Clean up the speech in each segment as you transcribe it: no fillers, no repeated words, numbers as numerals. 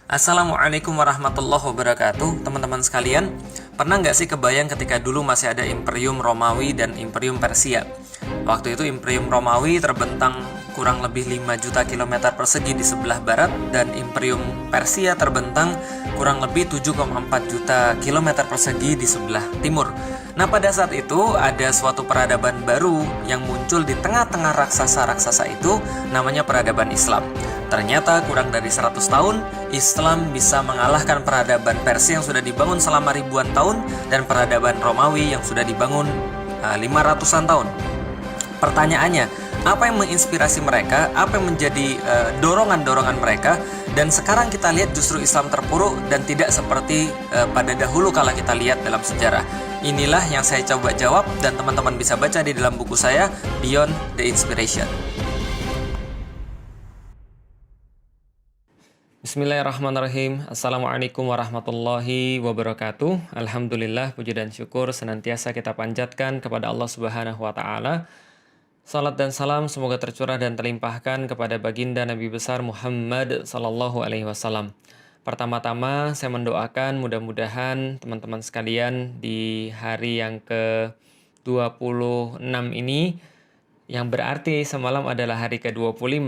Assalamualaikum warahmatullahi wabarakatuh. Teman-teman sekalian, pernah nggak sih kebayang ketika dulu masih ada Imperium Romawi dan Imperium Persia? Waktu itu Imperium Romawi terbentang kurang lebih 5 juta kilometer persegi di sebelah barat, dan Imperium Persia terbentang kurang lebih 7,4 juta kilometer persegi di sebelah timur. Nah, pada saat itu ada suatu peradaban baru yang muncul di tengah-tengah raksasa-raksasa itu, namanya peradaban Islam. Ternyata kurang dari 100 tahun, Islam bisa mengalahkan peradaban Persia yang sudah dibangun selama ribuan tahun dan peradaban Romawi yang sudah dibangun 500-an tahun. Pertanyaannya, apa yang menginspirasi mereka? Apa yang menjadi dorongan-dorongan mereka? Dan sekarang kita lihat justru Islam terpuruk dan tidak seperti pada dahulu kala kita lihat dalam sejarah. Inilah yang saya coba jawab dan teman-teman bisa baca di dalam buku saya, Beyond the Inspiration. Bismillahirrahmanirrahim. Assalamualaikum warahmatullahi wabarakatuh. Alhamdulillah, puji dan syukur senantiasa kita panjatkan kepada Allah Subhanahu wa Ta'ala. Salat dan salam semoga tercurah dan terlimpahkan kepada baginda Nabi besar Muhammad Sallallahu Alaihi Wasallam. Pertama-tama saya mendoakan mudah-mudahan teman-teman sekalian di hari yang ke-26 ini, yang berarti semalam adalah hari ke-25,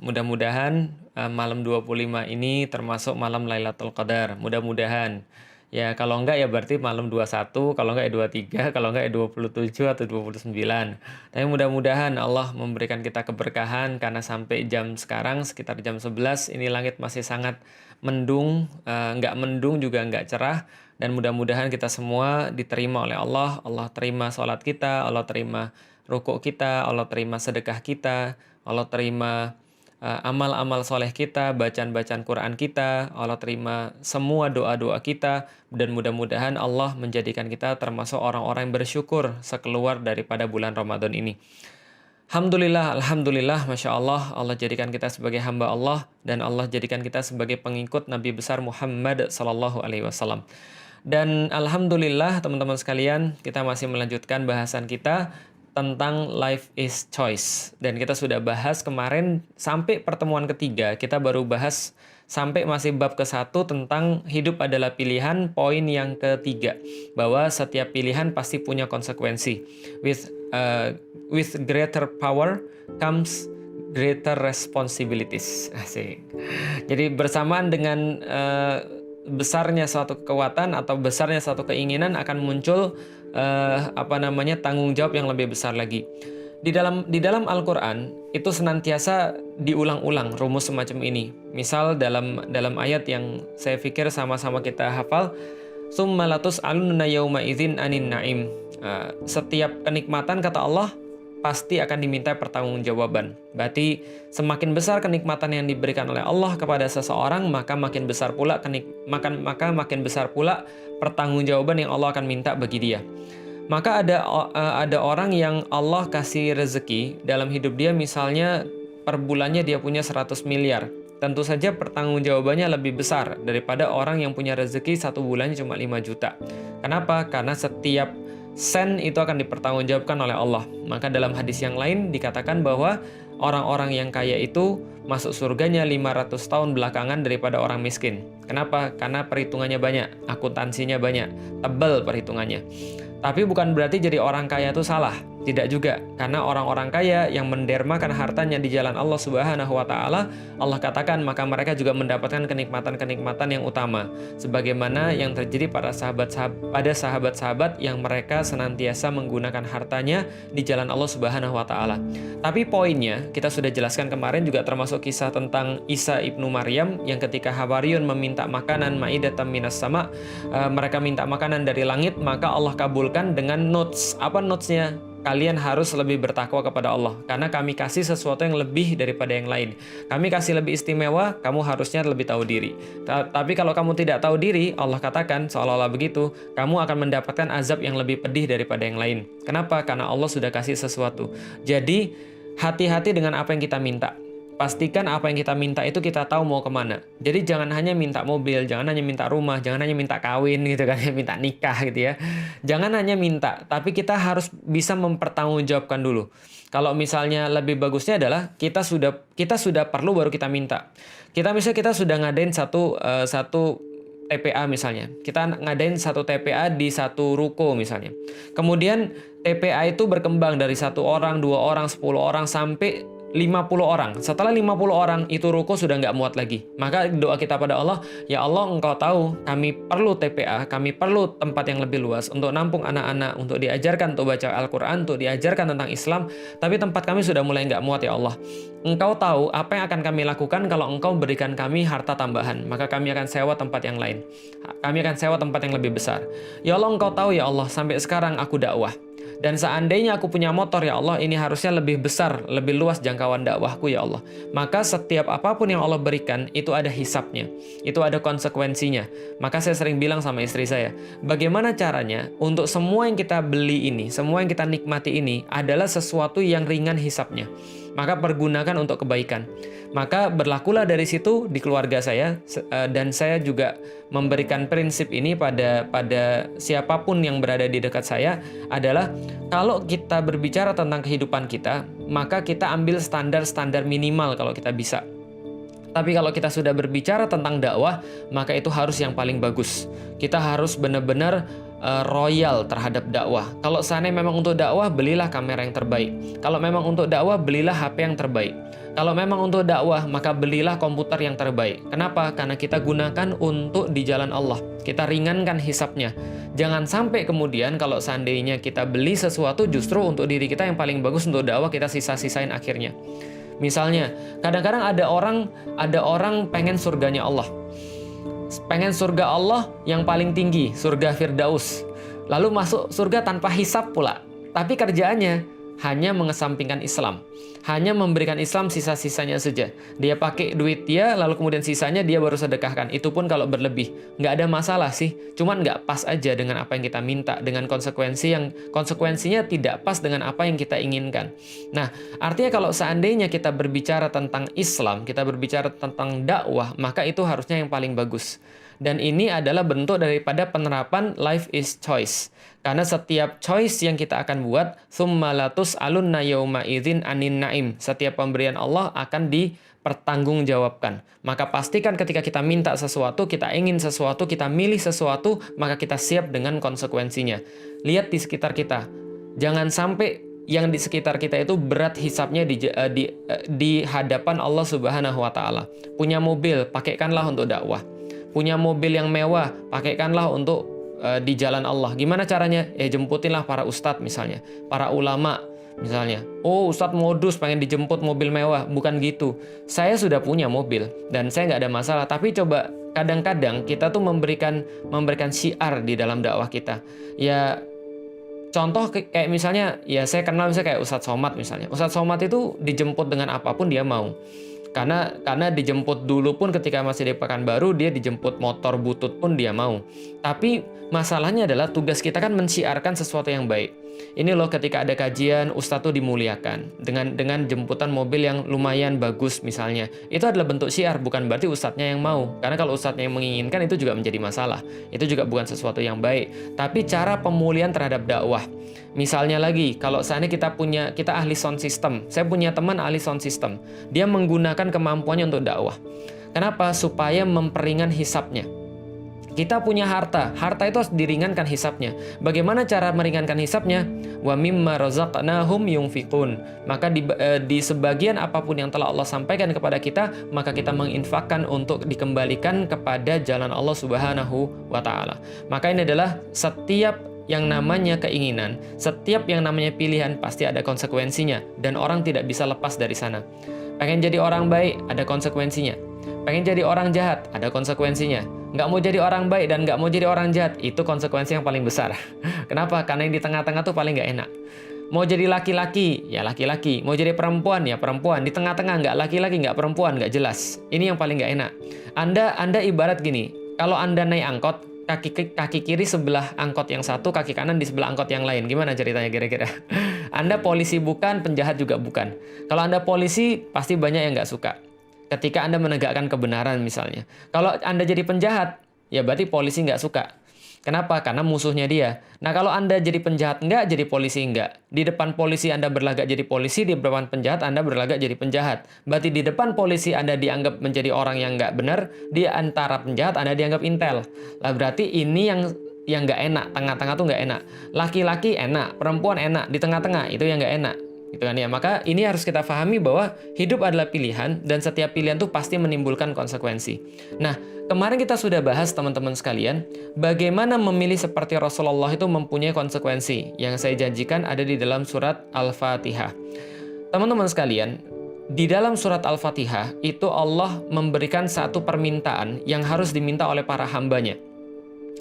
mudah-mudahan malam 25 ini termasuk malam Lailatul Qadar. Mudah-mudahan. Ya, kalau enggak ya berarti malam 21, kalau enggak ya 23, kalau enggak ya 27 atau 29. Tapi mudah-mudahan Allah memberikan kita keberkahan, karena sampai jam sekarang sekitar jam 11 ini langit masih sangat mendung, enggak mendung juga enggak cerah, dan mudah-mudahan kita semua diterima oleh Allah. Allah terima sholat kita, Allah terima rukuk kita, Allah terima sedekah kita, Allah terima amal-amal soleh kita, bacaan-bacaan Quran kita, Allah terima semua doa-doa kita, dan mudah-mudahan Allah menjadikan kita termasuk orang-orang yang bersyukur sekeluar daripada bulan Ramadan ini. Alhamdulillah, Alhamdulillah, Masya Allah, Allah jadikan kita sebagai hamba Allah, dan Allah jadikan kita sebagai pengikut Nabi besar Muhammad Sallallahu Alaihi Wasallam. Dan Alhamdulillah, teman-teman sekalian, kita masih melanjutkan bahasan kita tentang life is choice, dan kita sudah bahas kemarin sampai pertemuan ketiga. Kita baru bahas sampai masih bab ke-1 tentang hidup adalah pilihan, poin yang ketiga, bahwa setiap pilihan pasti punya konsekuensi. With greater power comes greater responsibilities. Asik. Jadi bersamaan dengan besarnya suatu kekuatan atau besarnya suatu keinginan akan muncul tanggung jawab yang lebih besar lagi. Di dalam Al-Qur'an itu senantiasa diulang-ulang rumus semacam ini. Misal dalam ayat yang saya pikir sama-sama kita hafal, summa latus'alunna yauma idzin anin na'im. Setiap kenikmatan, kata Allah, pasti akan diminta pertanggungjawaban. Berarti semakin besar kenikmatan yang diberikan oleh Allah kepada seseorang, maka makin besar pula pertanggungjawaban yang Allah akan minta bagi dia. Maka ada orang yang Allah kasih rezeki dalam hidup dia, misalnya per bulannya dia punya 100 miliar. Tentu saja pertanggungjawabannya lebih besar daripada orang yang punya rezeki satu bulannya cuma 5 juta. Kenapa? Karena setiap sen itu akan dipertanggungjawabkan oleh Allah. Maka dalam hadis yang lain dikatakan bahwa orang-orang yang kaya itu masuk surganya 500 tahun belakangan daripada orang miskin. Kenapa? Karena perhitungannya banyak, akuntansinya banyak, tebal perhitungannya. Tapi bukan berarti jadi orang kaya itu salah. Tidak juga. Karena orang-orang kaya yang mendermakan hartanya di jalan Allah Subhanahu wa Ta'ala, Allah katakan maka mereka juga mendapatkan kenikmatan-kenikmatan yang utama. Sebagaimana yang terjadi pada sahabat-sahabat yang mereka senantiasa menggunakan hartanya di jalan Allah Subhanahu wa Ta'ala. Tapi poinnya, kita sudah jelaskan kemarin, juga termasuk kisah tentang Isa ibnu Maryam yang ketika Hawariyun meminta makanan ma'idatan minas sama, mereka minta makanan dari langit, maka Allah kabulkan dengan notes. Apa notesnya? Kalian harus lebih bertakwa kepada Allah, karena kami kasih sesuatu yang lebih daripada yang lain. Kami kasih lebih istimewa, kamu harusnya lebih tahu diri. Tapi kalau kamu tidak tahu diri, Allah katakan seolah-olah begitu, kamu akan mendapatkan azab yang lebih pedih daripada yang lain. Kenapa? Karena Allah sudah kasih sesuatu. Jadi hati-hati dengan apa yang kita minta. pastikan apa yang kita minta itu kita tahu mau kemana. Jadi jangan hanya minta mobil, jangan hanya minta rumah, jangan hanya minta kawin gitu kan, minta nikah gitu ya. Jangan hanya minta, tapi kita harus bisa mempertanggungjawabkan dulu. Kalau misalnya lebih bagusnya adalah kita sudah perlu baru kita minta. Kita sudah ngadain satu TPA misalnya. Kita ngadain satu TPA di satu ruko misalnya. Kemudian TPA itu berkembang dari 1 orang, 2 orang, 10 orang sampai 50 orang. Setelah 50 orang itu ruko sudah nggak muat lagi. Maka doa kita pada Allah, ya Allah Engkau tahu kami perlu TPA, kami perlu tempat yang lebih luas untuk nampung anak-anak, untuk diajarkan untuk baca Al-Quran, untuk diajarkan tentang Islam. Tapi tempat kami sudah mulai nggak muat ya Allah. Engkau tahu apa yang akan kami lakukan kalau Engkau berikan kami harta tambahan. Maka kami akan sewa tempat yang lain. Kami akan sewa tempat yang lebih besar. Ya Allah Engkau tahu ya Allah, sampai sekarang aku dakwah. Dan seandainya aku punya motor ya Allah, ini harusnya lebih besar, lebih luas jangkauan dakwahku ya Allah. Maka setiap apapun yang Allah berikan, itu ada hisapnya, itu ada konsekuensinya. Maka saya sering bilang sama istri saya, bagaimana caranya untuk semua yang kita beli ini, semua yang kita nikmati ini adalah sesuatu yang ringan hisapnya. Maka pergunakan untuk kebaikan. Maka berlakulah dari situ di keluarga saya, dan saya juga memberikan prinsip ini pada siapapun yang berada di dekat saya adalah kalau kita berbicara tentang kehidupan kita, maka kita ambil standar-standar minimal kalau kita bisa. Tapi kalau kita sudah berbicara tentang dakwah, maka itu harus yang paling bagus. Kita harus benar-benar royal terhadap dakwah. Kalau seandainya memang untuk dakwah, belilah kamera yang terbaik. Kalau memang untuk dakwah, belilah HP yang terbaik. Kalau memang untuk dakwah, maka belilah komputer yang terbaik. Kenapa? Karena kita gunakan untuk di jalan Allah. Kita ringankan hisapnya. Jangan sampai kemudian kalau seandainya kita beli sesuatu justru untuk diri kita yang paling bagus untuk dakwah, kita sisa-sisain akhirnya. Misalnya, kadang-kadang ada orang pengen surganya Allah. Pengen surga Allah yang paling tinggi, surga Firdaus. Lalu masuk surga tanpa hisap pula. Tapi kerjaannya hanya mengesampingkan Islam. Hanya memberikan Islam sisa-sisanya saja. Dia pakai duit dia, lalu kemudian sisanya dia baru sedekahkan. Itu pun kalau berlebih. Nggak ada masalah sih. Cuman nggak pas aja dengan apa yang kita minta. Dengan konsekuensinya tidak pas dengan apa yang kita inginkan. Nah, artinya kalau seandainya kita berbicara tentang Islam, kita berbicara tentang dakwah, maka itu harusnya yang paling bagus. Dan ini adalah bentuk daripada penerapan life is choice. Karena setiap choice yang kita akan buat, tsumma latus'alunna yauma idzin anin naim. Setiap pemberian Allah akan dipertanggungjawabkan. Maka pastikan ketika kita minta sesuatu, kita ingin sesuatu, kita milih sesuatu, maka kita siap dengan konsekuensinya. Lihat di sekitar kita. Jangan sampai yang di sekitar kita itu berat hisapnya di hadapan Allah Subhanahu wa taala. Punya mobil, pakaikanlah untuk dakwah. Punya mobil yang mewah, pakaikanlah untuk di jalan Allah. Gimana caranya? Jemputinlah para ustadz misalnya, para ulama misalnya. Oh, ustadz modus pengen dijemput mobil mewah. Bukan gitu. Saya sudah punya mobil dan saya nggak ada masalah. Tapi coba kadang-kadang kita tuh memberikan syiar di dalam dakwah kita. Ya, contoh kayak misalnya, ya saya kenal misalnya kayak Ustadz Somad misalnya. Ustadz Somad itu dijemput dengan apapun dia mau. Karena dijemput dulu pun ketika masih di Pekanbaru, dia dijemput motor butut pun dia mau. Tapi masalahnya adalah tugas kita kan mensiarkan sesuatu yang baik. Ini loh ketika ada kajian, ustadz tuh dimuliakan dengan jemputan mobil yang lumayan bagus misalnya. Itu adalah bentuk syiar, bukan berarti ustadznya yang mau. Karena kalau ustadznya yang menginginkan itu juga menjadi masalah. Itu juga bukan sesuatu yang baik. Tapi cara pemulihan terhadap dakwah. Misalnya lagi, kalau seandainya kita ahli sound system. Saya punya teman ahli sound system. Dia menggunakan kemampuannya untuk dakwah. Kenapa? Supaya memperingan hisapnya. Kita punya harta itu harus diringankan hisapnya. Bagaimana cara meringankan hisapnya? Wa mimma razaqnahum yunfiqun. Maka di sebagian apapun yang telah Allah sampaikan kepada kita, maka kita menginfakkan untuk dikembalikan kepada jalan Allah Subhanahu wa taala. Maka ini adalah setiap yang namanya keinginan, setiap yang namanya pilihan pasti ada konsekuensinya dan orang tidak bisa lepas dari sana. Pengen jadi orang baik, ada konsekuensinya. Pengen jadi orang jahat, ada konsekuensinya. Nggak mau jadi orang baik dan nggak mau jadi orang jahat, itu konsekuensi yang paling besar. Kenapa? Karena yang di tengah-tengah tuh paling nggak enak. Mau jadi laki-laki, ya laki-laki. Mau jadi perempuan, ya perempuan. Di tengah-tengah nggak laki-laki, nggak perempuan, nggak jelas. Ini yang paling nggak enak. Anda ibarat gini, kalau Anda naik angkot, kaki kiri sebelah angkot yang satu, kaki kanan di sebelah angkot yang lain. Gimana ceritanya kira-kira? Anda polisi bukan, penjahat juga bukan. Kalau Anda polisi, pasti banyak yang nggak suka. Ketika Anda menegakkan kebenaran misalnya. Kalau Anda jadi penjahat, ya berarti polisi nggak suka. Kenapa? Karena musuhnya dia. Nah, kalau Anda jadi penjahat enggak, jadi polisi enggak. Di depan polisi Anda berlagak jadi polisi, di depan penjahat Anda berlagak jadi penjahat. Berarti di depan polisi Anda dianggap menjadi orang yang enggak benar, di antara penjahat Anda dianggap intel. Lah berarti ini yang enggak enak, tengah-tengah tuh enggak enak. Laki-laki enak, perempuan enak, di tengah-tengah itu yang enggak enak. Gitu kan ya. Maka ini harus kita pahami bahwa hidup adalah pilihan dan setiap pilihan tuh pasti menimbulkan konsekuensi. Nah, kemarin kita sudah bahas teman-teman sekalian, bagaimana memilih seperti Rasulullah itu mempunyai konsekuensi. Yang saya janjikan ada di dalam surat Al-Fatihah. Teman-teman sekalian, di dalam surat Al-Fatihah itu Allah memberikan satu permintaan yang harus diminta oleh para hambanya,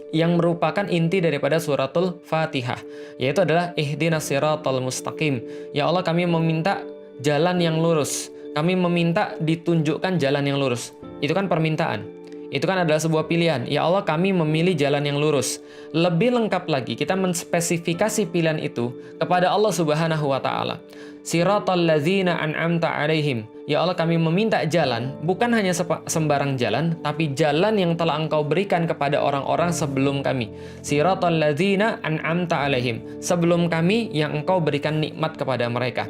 yang merupakan inti daripada suratul Fatihah, yaitu adalah ihdinas siratal mustaqim. Ya Allah, kami meminta jalan yang lurus. Kami meminta ditunjukkan jalan yang lurus. Itu kan permintaan. Itu kan adalah sebuah pilihan. Ya Allah, kami memilih jalan yang lurus. Lebih lengkap lagi, kita menspesifikasi pilihan itu kepada Allah Subhanahu wa Ta'ala. Siratal ladzina an'amta alaihim. Ya Allah, kami meminta jalan, bukan hanya sembarang jalan, tapi jalan yang telah Engkau berikan kepada orang-orang sebelum kami. Siratal ladzina an'amta alaihim. Sebelum kami yang Engkau berikan nikmat kepada mereka.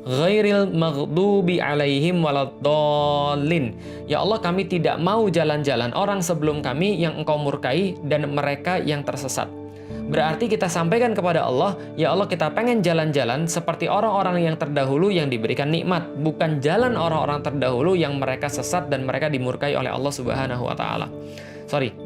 Ghairil maghdubi alaihim waladdallin. Ya Allah, kami tidak mau jalan-jalan orang sebelum kami yang Engkau murkai dan mereka yang tersesat. Berarti kita sampaikan kepada Allah, ya Allah, kita pengen jalan-jalan seperti orang-orang yang terdahulu yang diberikan nikmat, bukan jalan orang-orang terdahulu yang mereka sesat dan mereka dimurkai oleh Allah Subhanahu wa Ta'ala.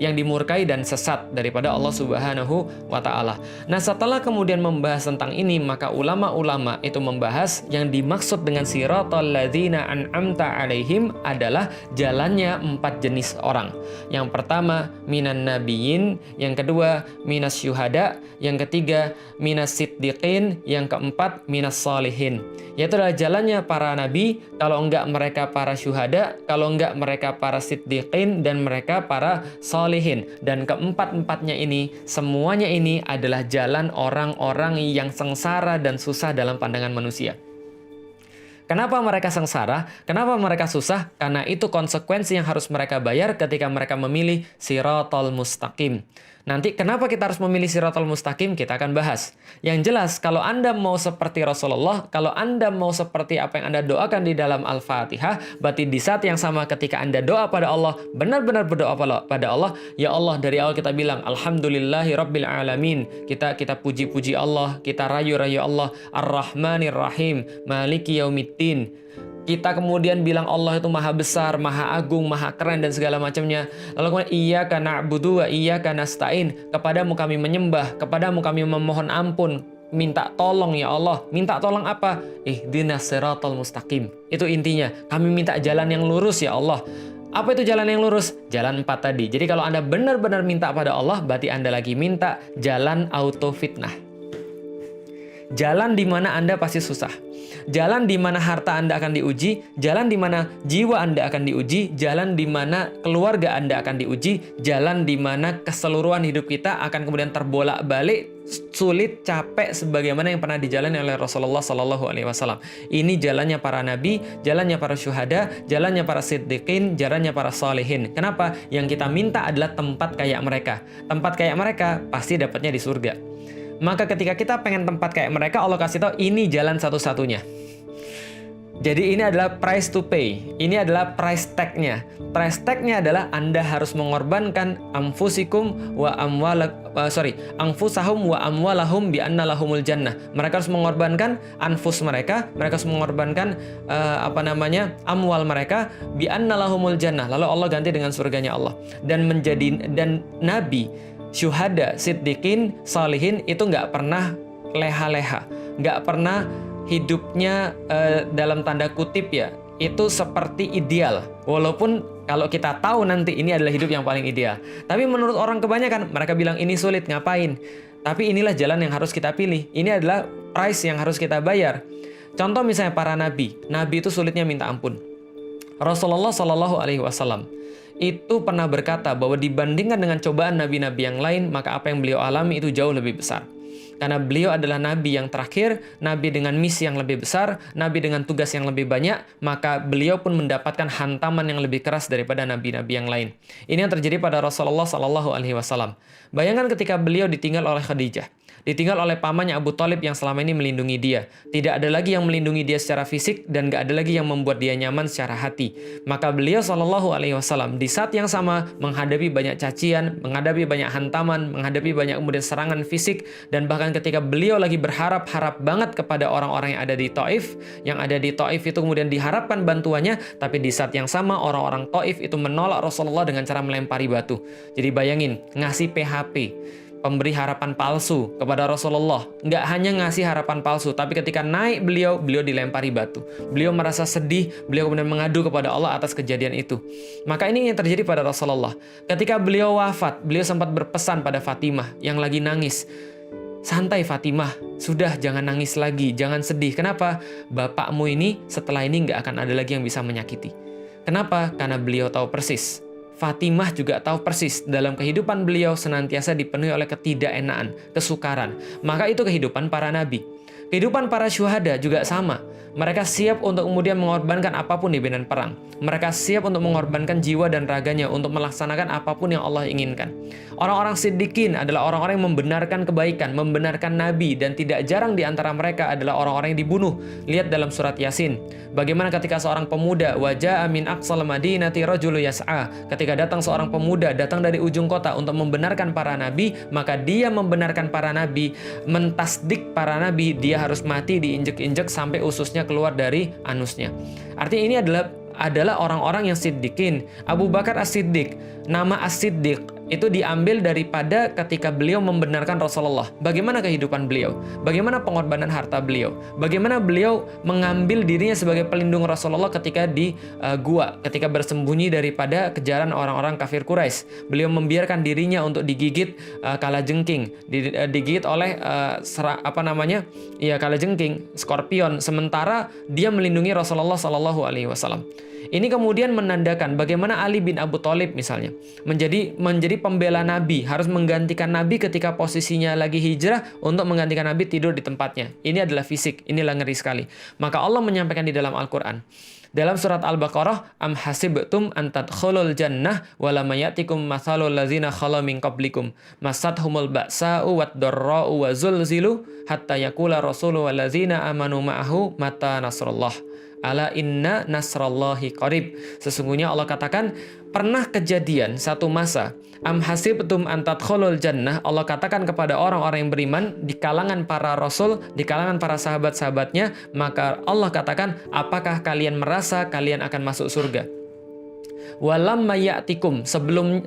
Yang dimurkai dan sesat daripada Allah Subhanahu wa Ta'ala. Nah, setelah kemudian membahas tentang ini, maka ulama-ulama itu membahas yang dimaksud dengan siratal ladzina an'amta alaihim adalah jalannya 4 jenis orang. Yang pertama, minan nabiyyin, yang kedua, minas syuhada, yang ketiga, minas siddiqin, yang keempat, minas salihin. Yaitu adalah jalannya para nabi, kalau enggak mereka para syuhada, kalau enggak mereka para siddiqin, dan mereka para salihin. Dan keempat-empatnya ini, semuanya ini adalah jalan orang-orang yang sengsara dan susah dalam pandangan manusia. Kenapa mereka sengsara? Kenapa mereka susah? Karena itu konsekuensi yang harus mereka bayar ketika mereka memilih siratal mustaqim. Nanti kenapa kita harus memilih siratal mustaqim? Kita akan bahas. Yang jelas, kalau Anda mau seperti Rasulullah, kalau Anda mau seperti apa yang Anda doakan di dalam Al-Fatihah, berarti di saat yang sama ketika Anda doa pada Allah, benar-benar berdoa pada Allah, ya Allah, dari awal kita bilang, Alhamdulillahi Rabbil Alamin. Kita puji-puji Allah, kita rayu-rayu Allah, Ar-Rahmanir Rahim, Maliki Yaumiddin. Kita kemudian bilang Allah itu maha besar, maha agung, maha keren, dan segala macamnya. Lalu kemudian iyyaka na'budu wa iyyaka nasta'in. Kepadamu kami menyembah, kepadamu kami memohon ampun, minta tolong ya Allah. Minta tolong apa? Ihdinas siratal mustaqim. Itu intinya, kami minta jalan yang lurus ya Allah. Apa itu jalan yang lurus? Jalan 4 tadi. Jadi kalau Anda benar-benar minta pada Allah, berarti Anda lagi minta jalan auto fitnah. Jalan di mana Anda pasti susah. Jalan di mana harta Anda akan diuji, jalan di mana jiwa Anda akan diuji, jalan di mana keluarga Anda akan diuji, jalan di mana keseluruhan hidup kita akan kemudian terbolak-balik, sulit, capek, sebagaimana yang pernah dijalani oleh Rasulullah Sallallahu Alaihi Wasallam. Ini jalannya para nabi, jalannya para syuhada, jalannya para siddiqin, jalannya para salihin. Kenapa? Yang kita minta adalah tempat kayak mereka. Tempat kayak mereka pasti dapatnya di surga. Maka ketika kita pengen tempat kayak mereka, Allah kasih tahu ini jalan satu-satunya. Jadi ini adalah price to pay. Ini adalah price tag-nya. Price tag-nya adalah Anda harus mengorbankan anfusahum wa amwalahum bi anna lahumul jannah. Mereka harus mengorbankan anfus mereka harus mengorbankan amwal mereka bi anna lahumul jannah. Lalu Allah ganti dengan surganya Allah. Dan nabi, syuhada, siddiqin, salihin itu nggak pernah leha-leha, nggak pernah hidupnya dalam tanda kutip ya, itu seperti ideal. Walaupun kalau kita tahu nanti ini adalah hidup yang paling ideal. Tapi menurut orang kebanyakan, mereka bilang ini sulit, ngapain? Tapi inilah jalan yang harus kita pilih. Ini adalah price yang harus kita bayar. Contoh misalnya para nabi. Nabi itu sulitnya minta ampun. Rasulullah Shallallahu Alaihi Wasallam itu pernah berkata bahwa dibandingkan dengan cobaan nabi-nabi yang lain, maka apa yang beliau alami itu jauh lebih besar. Karena beliau adalah nabi yang terakhir, nabi dengan misi yang lebih besar, nabi dengan tugas yang lebih banyak, maka beliau pun mendapatkan hantaman yang lebih keras daripada nabi-nabi yang lain. Ini yang terjadi pada Rasulullah Shallallahu Alaihi Wasallam. Bayangkan ketika beliau ditinggal oleh Khadijah, ditinggal oleh pamannya Abu Thalib yang selama ini melindungi dia. Tidak ada lagi yang melindungi dia secara fisik dan gak ada lagi yang membuat dia nyaman secara hati. Maka beliau Shallallahu Alaihi Wasallam di saat yang sama menghadapi banyak cacian, menghadapi banyak hantaman, menghadapi banyak kemudian serangan fisik, dan bahkan ketika beliau lagi berharap-harap banget kepada orang-orang yang ada di Taif, itu kemudian diharapkan bantuannya, tapi di saat yang sama orang-orang Taif itu menolak Rasulullah dengan cara melempari batu. Jadi bayangin, ngasih PHP, pemberi harapan palsu kepada Rasulullah. Nggak hanya ngasih harapan palsu, tapi ketika naik beliau dilempari batu. Beliau merasa sedih, beliau kemudian mengadu kepada Allah atas kejadian itu. Maka ini yang terjadi pada Rasulullah. Ketika beliau wafat, beliau sempat berpesan pada Fatimah yang lagi nangis. Santai Fatimah, sudah jangan nangis lagi, jangan sedih. Kenapa? Bapakmu ini setelah ini nggak akan ada lagi yang bisa menyakiti. Kenapa? Karena beliau tahu persis. Fatimah juga tahu persis dalam kehidupan beliau senantiasa dipenuhi oleh ketidakenaan, kesukaran. Maka itu kehidupan para nabi. Kehidupan para syuhada juga sama. Mereka siap untuk kemudian mengorbankan apapun di medan perang. Mereka siap untuk mengorbankan jiwa dan raganya untuk melaksanakan apapun yang Allah inginkan. Orang-orang siddiqin adalah orang-orang yang membenarkan kebaikan, membenarkan nabi, dan tidak jarang di antara mereka adalah orang-orang yang dibunuh. Lihat dalam surat Yasin. Bagaimana ketika seorang pemuda waja'a min aqsal madinati rajulu yas'a, ketika datang seorang pemuda datang dari ujung kota untuk membenarkan para nabi, maka dia membenarkan para nabi, mentasdik para nabi, dia harus mati diinjek-injek sampai ususnya keluar dari anusnya. Artinya ini adalah orang-orang yang siddiqin. Abu Bakar As-Siddiq, nama As-Siddiq itu diambil daripada ketika beliau membenarkan Rasulullah. Bagaimana kehidupan beliau? Bagaimana pengorbanan harta beliau? Bagaimana beliau mengambil dirinya sebagai pelindung Rasulullah ketika di gua, ketika bersembunyi daripada kejaran orang-orang kafir Quraisy. Beliau membiarkan dirinya untuk digigit kalajengking, digigit oleh kalajengking, skorpion. Sementara dia melindungi Rasulullah Shallallahu Alaihi Wasallam. Ini kemudian menandakan bagaimana Ali bin Abu Thalib misalnya menjadi pembela Nabi, harus menggantikan Nabi ketika posisinya lagi hijrah untuk menggantikan Nabi tidur di tempatnya. Ini adalah fisik, inilah ngeri sekali. Maka Allah menyampaikan di dalam Al-Quran. Dalam surat Al-Baqarah, am hasibtum an tadkhulul jannah wa lam ya'tikum mathalul ladzina khala min qablikum masathumul ba'sa'u wad-dharra'u wa zulzilu hatta yaqula rasulu wal ladzina amanu ma'ahu mata nasrullah. Ala inna nasrallahi qarib. Sesungguhnya Allah katakan, pernah kejadian satu masa, am hasibtum an tadkhulul jannah, Allah katakan kepada orang-orang yang beriman di kalangan para rasul, di kalangan para sahabat-sahabatnya, maka Allah katakan, apakah kalian merasa kalian akan masuk surga? Walam mayatikum, sebelum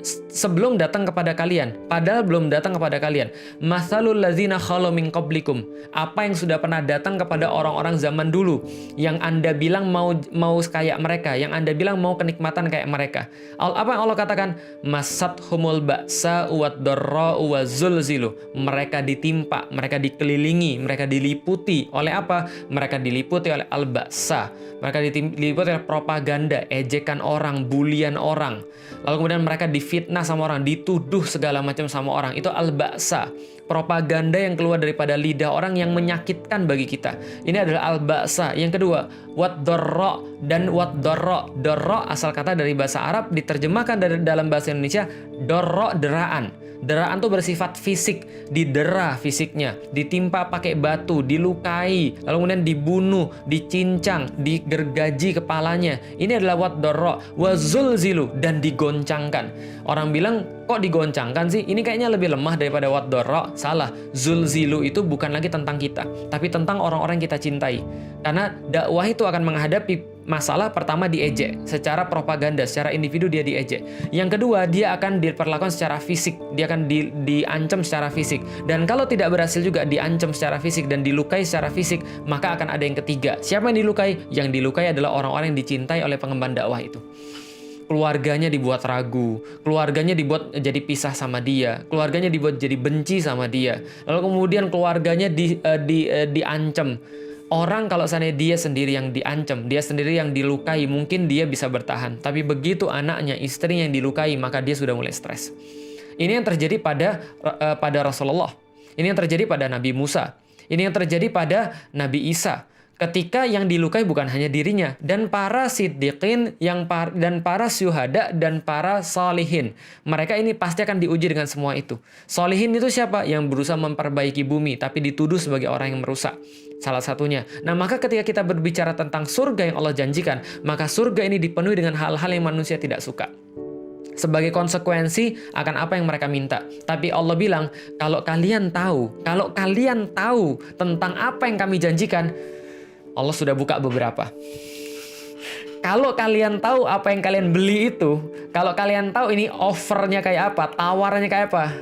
datang kepada kalian, padahal belum datang kepada kalian, mathalul ladzina khalu min qablikum, apa yang sudah pernah datang kepada orang-orang zaman dulu yang Anda bilang mau kayak mereka, yang Anda bilang mau kenikmatan kayak mereka. Apa yang Allah katakan? Masathumul ba'sa wad-dharra'u wa zulzilu. Mereka ditimpa, mereka dikelilingi, mereka diliputi oleh apa? Mereka diliputi oleh al-ba'sa. Mereka diliputi oleh propaganda, ejekan orang, bulian orang. Lalu kemudian mereka difitnah sama orang, dituduh segala macam sama orang. Itu al-ba'sa, propaganda yang keluar daripada lidah orang yang menyakitkan bagi kita. Ini adalah al-ba'sa. Yang kedua, wad-dharra dan wad-dharra. Dharra asal kata dari bahasa Arab, diterjemahkan dari dalam bahasa Indonesia, dharra, deraan. Deraan itu bersifat fisik, didera fisiknya, ditimpa pakai batu, dilukai, lalu kemudian dibunuh, dicincang, digergaji kepalanya. Ini adalah wad-dharra, wa zulzilu, dan digoncangkan. Orang bilang, kok digoncangkan sih? Ini kayaknya lebih lemah daripada wad-dharra. Salah, zulzilu itu bukan lagi tentang kita, tapi tentang orang-orang yang kita cintai. Karena dakwah itu akan menghadapi masalah pertama diejek, secara propaganda, secara individu dia diejek. Yang kedua, dia akan diperlakukan secara fisik, dia akan diancam secara fisik. Dan kalau tidak berhasil juga diancam secara fisik dan dilukai secara fisik, maka akan ada yang ketiga. Siapa yang dilukai? Yang dilukai adalah orang-orang yang dicintai oleh pengemban dakwah itu. Keluarganya dibuat ragu, keluarganya dibuat jadi pisah sama dia, keluarganya dibuat jadi benci sama dia, lalu kemudian keluarganya diancam. Orang kalau seandainya dia sendiri yang diancam, dia sendiri yang dilukai, mungkin dia bisa bertahan. Tapi begitu anaknya, istrinya yang dilukai, maka dia sudah mulai stres. Ini yang terjadi pada Rasulullah. Ini yang terjadi pada Nabi Musa. Ini yang terjadi pada Nabi Isa. Ketika yang dilukai bukan hanya dirinya, dan para siddiqin, dan para syuhada, dan para salihin. Mereka ini pasti akan diuji dengan semua itu. Salihin itu siapa? Yang berusaha memperbaiki bumi, tapi dituduh sebagai orang yang merusak. Salah satunya. Nah, maka ketika kita berbicara tentang surga yang Allah janjikan, maka surga ini dipenuhi dengan hal-hal yang manusia tidak suka. Sebagai konsekuensi akan apa yang mereka minta. Tapi Allah bilang, kalau kalian tahu tentang apa yang kami janjikan, Allah sudah buka beberapa. Kalau kalian tahu apa yang kalian beli itu, kalau kalian tahu ini offernya kayak apa, tawarannya kayak apa,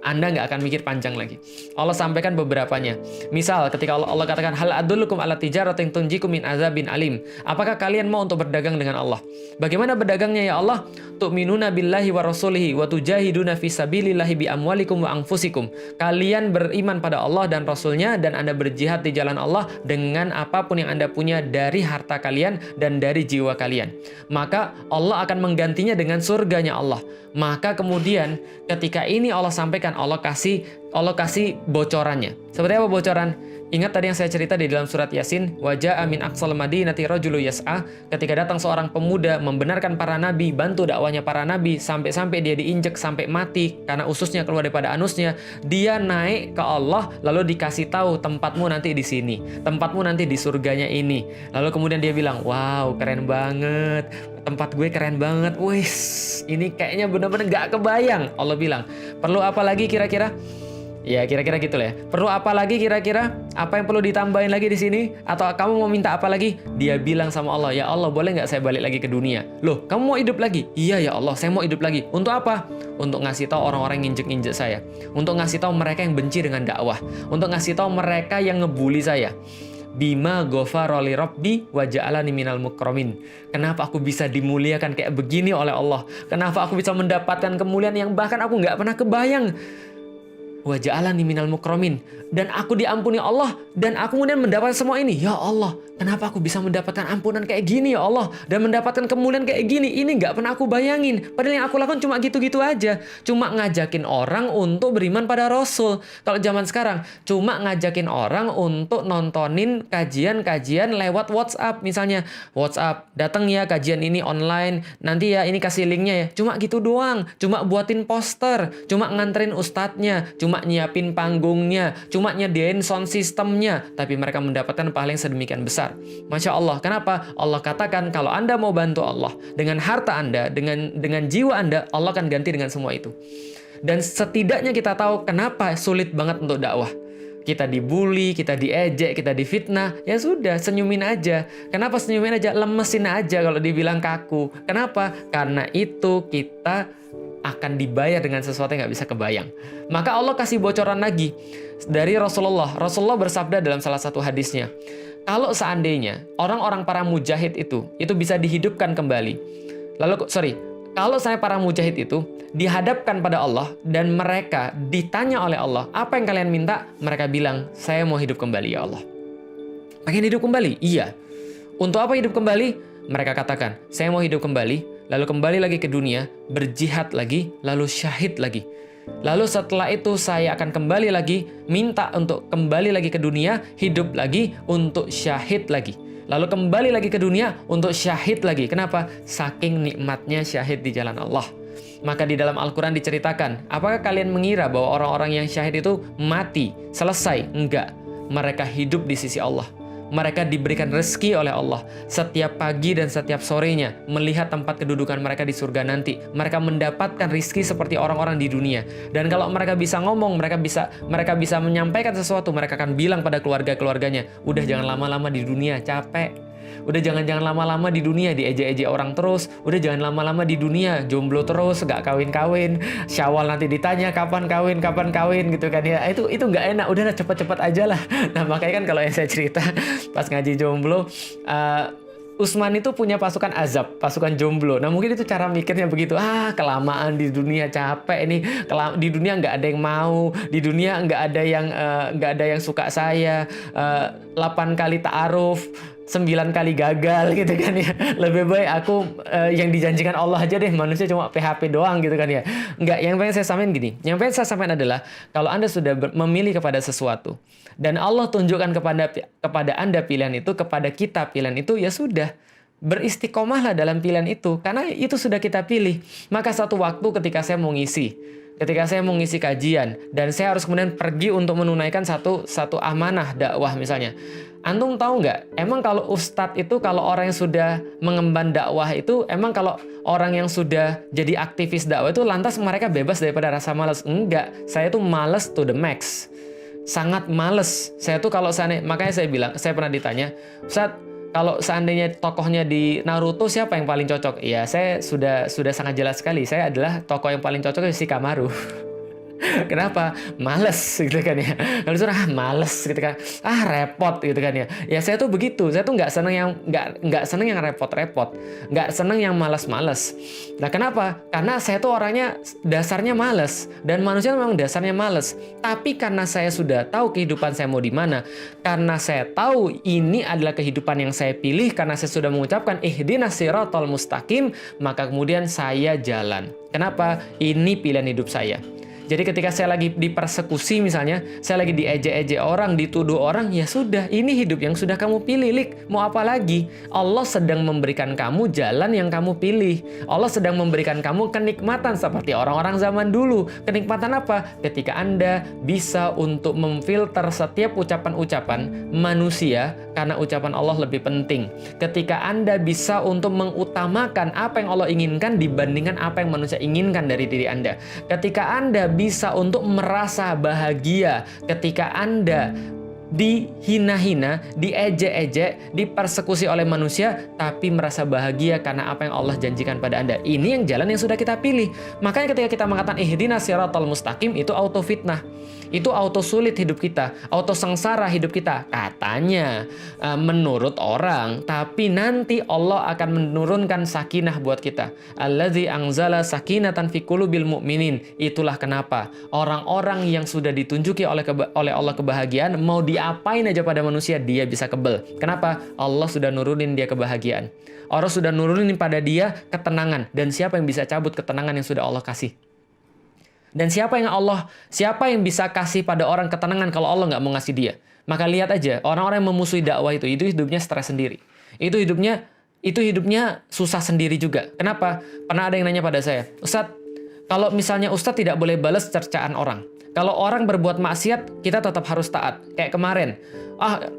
Anda nggak akan mikir panjang lagi. Allah sampaikan beberapanya. Misal ketika Allah katakan, hal adullukum ala tijaratin tunjikum min azabin alim. Apakah kalian mau untuk berdagang dengan Allah? Bagaimana berdagangnya ya Allah? Tu'minuna billahi wa rasulihi wa tujahiduna fi sabilillahi bi amwalikum wa anfusikum. Kalian beriman pada Allah dan Rasulnya, dan Anda berjihad di jalan Allah dengan apapun yang Anda punya dari harta kalian dan dari jiwa kalian. Maka Allah akan menggantinya dengan surganya Allah. Maka kemudian ketika ini Allah sampaikan, Allah kasih bocorannya. Seperti apa bocoran? Ingat tadi yang saya cerita di dalam surat Yasin, waja'a min aqsal madinati rajulu yas'a, ketika datang seorang pemuda membenarkan para nabi, bantu dakwanya para nabi, sampai dia diinjek sampai mati karena ususnya keluar daripada anusnya. Dia naik ke Allah, lalu dikasih tahu, tempatmu nanti di sini, tempatmu nanti di surganya ini. Lalu kemudian dia bilang, wow, keren banget, tempat gue keren banget, wis, ini kayaknya benar-benar gak kebayang. Allah bilang, perlu apa lagi kira-kira? Ya kira-kira gitu lah ya. Perlu apa lagi kira-kira? Apa yang perlu ditambahin lagi di sini? Atau kamu mau minta apa lagi? Dia bilang sama Allah, ya Allah boleh nggak saya balik lagi ke dunia? Loh, kamu mau hidup lagi? Iya ya Allah, saya mau hidup lagi. Untuk apa? Untuk ngasih tahu orang-orang yang injek-injek saya. Untuk ngasih tahu mereka yang benci dengan dakwah. Untuk ngasih tahu mereka yang ngebully saya. Bima ghafara li rabbi wa ja'alani minal mukramin. Kenapa aku bisa dimuliakan kayak begini oleh Allah? Kenapa aku bisa mendapatkan kemuliaan yang bahkan aku nggak pernah kebayang? Wa ja'alani minal mukramin, dan aku diampuni Allah, dan aku kemudian mendapat semua ini. Ya Allah, kenapa aku bisa mendapatkan ampunan kayak gini ya Allah, dan mendapatkan kemuliaan kayak gini? Ini nggak pernah aku bayangin. Padahal yang aku lakukan cuma gitu-gitu aja, cuma ngajakin orang untuk beriman pada Rasul. Kalau zaman sekarang cuma ngajakin orang untuk nontonin kajian-kajian lewat WhatsApp, misalnya WhatsApp, datang ya kajian ini online, nanti ya ini kasih linknya ya. Cuma gitu doang, cuma buatin poster, cuma nganterin ustadznya, cuma nyiapin panggungnya, cuma nyediain sound systemnya, tapi mereka mendapatkan pahala yang sedemikian besar. Masya Allah. Kenapa? Allah katakan kalau Anda mau bantu Allah dengan harta Anda, dengan jiwa Anda, Allah akan ganti dengan semua itu. Dan setidaknya kita tahu kenapa sulit banget untuk dakwah. Kita dibully, kita diejek, kita difitnah, ya sudah, senyumin aja. Kenapa senyumin aja? Lemesin aja kalau dibilang kaku. Kenapa? Karena itu kita akan dibayar dengan sesuatu yang nggak bisa kebayang. Maka Allah kasih bocoran lagi dari Rasulullah. Rasulullah bersabda dalam salah satu hadisnya, kalau seandainya orang-orang para mujahid itu bisa dihidupkan kembali. Kalau saya para mujahid itu dihadapkan pada Allah dan mereka ditanya oleh Allah, apa yang kalian minta? Mereka bilang, saya mau hidup kembali ya Allah. Pengen hidup kembali? Iya. Untuk apa hidup kembali? Mereka katakan, saya mau hidup kembali, lalu kembali lagi ke dunia, berjihad lagi, lalu syahid lagi. Lalu setelah itu saya akan kembali lagi, minta untuk kembali lagi ke dunia, hidup lagi untuk syahid lagi. Lalu kembali lagi ke dunia untuk syahid lagi. Kenapa? Saking nikmatnya syahid di jalan Allah. Maka di dalam Al-Quran diceritakan, apakah kalian mengira bahwa orang-orang yang syahid itu mati, selesai? Enggak. Mereka hidup di sisi Allah. Mereka diberikan rezeki oleh Allah setiap pagi dan setiap sorenya, melihat tempat kedudukan mereka di surga nanti. Mereka mendapatkan rezeki seperti orang-orang di dunia. Dan kalau mereka bisa ngomong, mereka bisa menyampaikan sesuatu, mereka akan bilang pada keluarga-keluarganya, udah jangan lama-lama di dunia, capek. Udah jangan lama-lama di dunia, diejek-ejek orang terus. Udah jangan lama-lama di dunia, jomblo terus, gak kawin-kawin. Syawal nanti ditanya kapan kawin gitu kan ya. Itu gak enak, udah cepet-cepet aja lah. Nah makanya kan kalau yang saya cerita pas ngaji jomblo, Utsman itu punya pasukan azab, pasukan jomblo. Nah mungkin itu cara mikirnya begitu. Kelamaan di dunia, capek ini. Di dunia nggak ada yang mau, di dunia nggak ada yang suka saya. 8 kali ta'aruf, 9 kali gagal gitu kan ya. Lebih baik aku yang dijanjikan Allah aja deh, manusia cuma PHP doang gitu kan ya. Enggak, yang pengen saya sampaikan gini. Yang pengen saya sampaikan adalah kalau Anda sudah memilih kepada sesuatu dan Allah tunjukkan kepada Anda pilihan itu, kepada kita pilihan itu, ya sudah. Beristiqomahlah dalam pilihan itu karena itu sudah kita pilih. Maka satu waktu ketika saya mau ngisi kajian dan saya harus kemudian pergi untuk menunaikan satu amanah dakwah misalnya. Antum tahu nggak? Emang kalau ustadz itu, kalau orang yang sudah mengemban dakwah itu, emang kalau orang yang sudah jadi aktivis dakwah itu lantas mereka bebas daripada rasa malas? Enggak, saya tuh malas to the max. Sangat males. Saya tuh kalau makanya saya bilang, saya pernah ditanya, Ustadz, kalau seandainya tokohnya di Naruto siapa yang paling cocok? Ya, saya sudah sangat jelas sekali. Saya adalah tokoh yang paling cocok Shikamaru. Kenapa? Males gitu kan ya. Kalau suruh males gitu kan. Repot gitu kan ya. Ya saya tuh begitu. Saya tuh nggak seneng yang repot-repot. Nggak seneng yang malas-malas. Nah, kenapa? Karena saya tuh orangnya dasarnya males dan manusia memang dasarnya males. Tapi karena saya sudah tahu kehidupan saya mau di mana, karena saya tahu ini adalah kehidupan yang saya pilih, karena saya sudah mengucapkan ihdinas siratal mustaqim, maka kemudian saya jalan. Kenapa? Ini pilihan hidup saya. Jadi ketika saya lagi dipersekusi misalnya, saya lagi diejek-ejek orang, dituduh orang, ya sudah, ini hidup yang sudah kamu pilih, Lik. Mau apa lagi? Allah sedang memberikan kamu jalan yang kamu pilih. Allah sedang memberikan kamu kenikmatan seperti orang-orang zaman dulu. Kenikmatan apa? Ketika Anda bisa untuk memfilter setiap ucapan-ucapan manusia, karena ucapan Allah lebih penting. Ketika Anda bisa untuk mengutamakan apa yang Allah inginkan dibandingkan apa yang manusia inginkan dari diri Anda. Ketika Anda bisa untuk merasa bahagia ketika Anda dihina-hina, diejek-ejek, dipersekusi oleh manusia, tapi merasa bahagia karena apa yang Allah janjikan pada Anda. Ini yang jalan yang sudah kita pilih. Makanya ketika kita mengatakan ihdinas siratal mustaqim, itu auto fitnah. Itu auto sulit hidup kita, auto sengsara hidup kita. Katanya, menurut orang, tapi nanti Allah akan menurunkan sakinah buat kita. Allazi anzala sakinatan fi qulubil mu'minin. Itulah kenapa orang-orang yang sudah ditunjuki oleh Allah kebahagiaan, mau diapain aja pada manusia, dia bisa kebel. Kenapa? Allah sudah nurunin dia kebahagiaan. Allah sudah nurunin pada dia ketenangan. Dan siapa yang bisa cabut ketenangan yang sudah Allah kasih? Dan siapa yang bisa kasih pada orang ketenangan kalau Allah nggak mau ngasih dia? Maka lihat aja, orang-orang yang memusuhi dakwah itu hidupnya stres sendiri. Itu hidupnya susah sendiri juga. Kenapa? Pernah ada yang nanya pada saya, Ustadz, kalau misalnya Ustadz tidak boleh balas cercaan orang. Kalau orang berbuat maksiat, kita tetap harus taat. Kayak kemarin,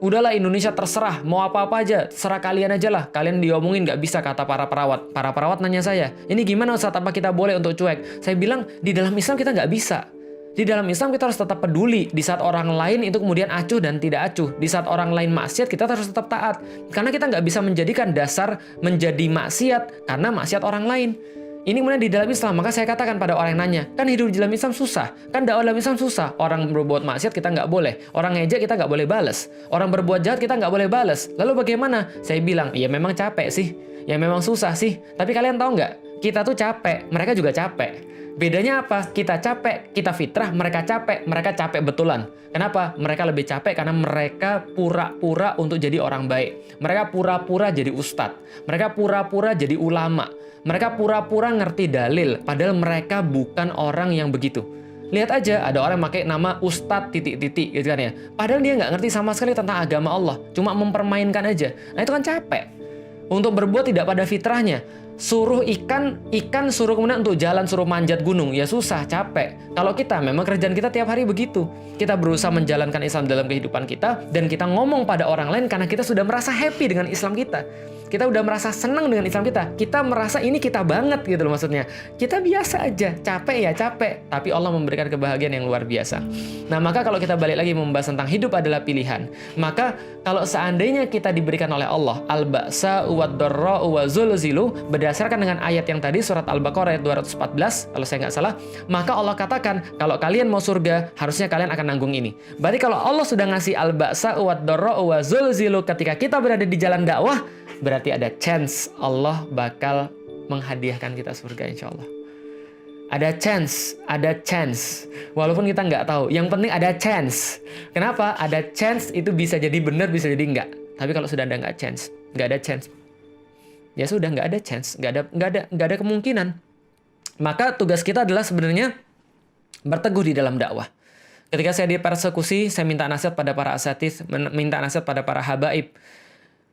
udahlah Indonesia terserah, mau apa-apa aja, serah kalian aja lah. Kalian diomongin nggak bisa, kata para perawat. Para perawat nanya saya, ini gimana Ustadz, apa kita boleh untuk cuek? Saya bilang, di dalam Islam kita nggak bisa. Di dalam Islam kita harus tetap peduli. Di saat orang lain itu kemudian acuh dan tidak acuh. Di saat orang lain maksiat, kita harus tetap taat. Karena kita nggak bisa menjadikan dasar menjadi maksiat karena maksiat orang lain. Ini kemudian di dalam Islam, maka saya katakan pada orang yang nanya, kan hidup di dalam Islam susah, kan dakwah dalam Islam susah. Orang berbuat maksiat kita nggak boleh, orang ngejek kita nggak boleh balas, orang berbuat jahat kita nggak boleh balas. Lalu bagaimana? Saya bilang, ya memang capek sih, ya memang susah sih. Tapi kalian tahu nggak? Kita tuh capek, mereka juga capek. Bedanya apa? Kita capek, kita fitrah, mereka capek betulan. Kenapa? Mereka lebih capek karena mereka pura-pura untuk jadi orang baik. Mereka pura-pura jadi ustadz, mereka pura-pura jadi ulama. Mereka pura-pura ngerti dalil, padahal mereka bukan orang yang begitu. Lihat aja, ada orang yang pakai nama Ustadz titik-titik gitu kan ya. Padahal dia nggak ngerti sama sekali tentang agama Allah, cuma mempermainkan aja. Nah itu kan capek. Untuk berbuat tidak pada fitrahnya. Suruh ikan suruh kemudian untuk jalan, suruh manjat gunung, ya susah, capek. Kalau kita, memang kerjaan kita tiap hari begitu. Kita berusaha menjalankan Islam dalam kehidupan kita, dan kita ngomong pada orang lain karena kita sudah merasa happy dengan Islam kita. Kita udah merasa senang dengan Islam kita. Kita merasa ini kita banget gitu loh maksudnya. Kita biasa aja, capek ya capek. Tapi Allah memberikan kebahagiaan yang luar biasa. Nah maka kalau kita balik lagi membahas tentang hidup adalah pilihan. Maka kalau seandainya kita diberikan oleh Allah al-ba'sa wad-dharra'u wa zulzilu, berdasarkan dengan ayat yang tadi surat Al-Baqarah ayat 214 kalau saya nggak salah, maka Allah katakan kalau kalian mau surga harusnya kalian akan nanggung ini. Berarti kalau Allah sudah ngasih al-ba'sa wad-dharra'u wa zulzilu ketika kita berada di jalan dakwah, berarti ada chance Allah bakal menghadiahkan kita surga insya Allah. Ada chance. Walaupun kita nggak tahu. Yang penting ada chance. Kenapa? Ada chance itu bisa jadi benar, bisa jadi enggak. Tapi kalau sudah Anda nggak ada chance, ya sudah nggak ada chance, nggak ada kemungkinan. Maka tugas kita adalah sebenarnya berteguh di dalam dakwah. Ketika saya dipersekusi, saya minta nasihat pada para asatidz, minta nasihat pada para habaib.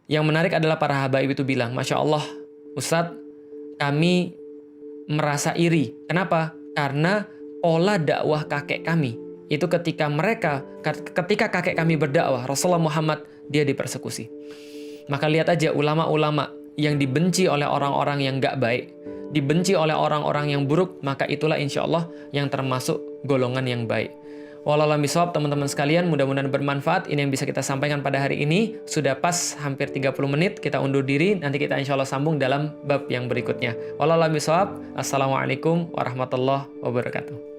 Yang menarik adalah para habaib itu bilang, Masya Allah, Ustadz, kami merasa iri. Kenapa? Karena pola dakwah kakek kami itu ketika kakek kami berdakwah, Rasulullah Muhammad dia dipersekusi. Maka lihat aja ulama-ulama yang dibenci oleh orang-orang yang gak baik, dibenci oleh orang-orang yang buruk, maka itulah insya Allah yang termasuk golongan yang baik. Wallahu a'lam bishawab, teman-teman sekalian, mudah-mudahan bermanfaat. Ini yang bisa kita sampaikan pada hari ini. Sudah pas hampir 30 menit, kita undur diri. Nanti kita insya Allah sambung dalam bab yang berikutnya. Wallahu a'lam bishawab. Assalamualaikum warahmatullahi wabarakatuh.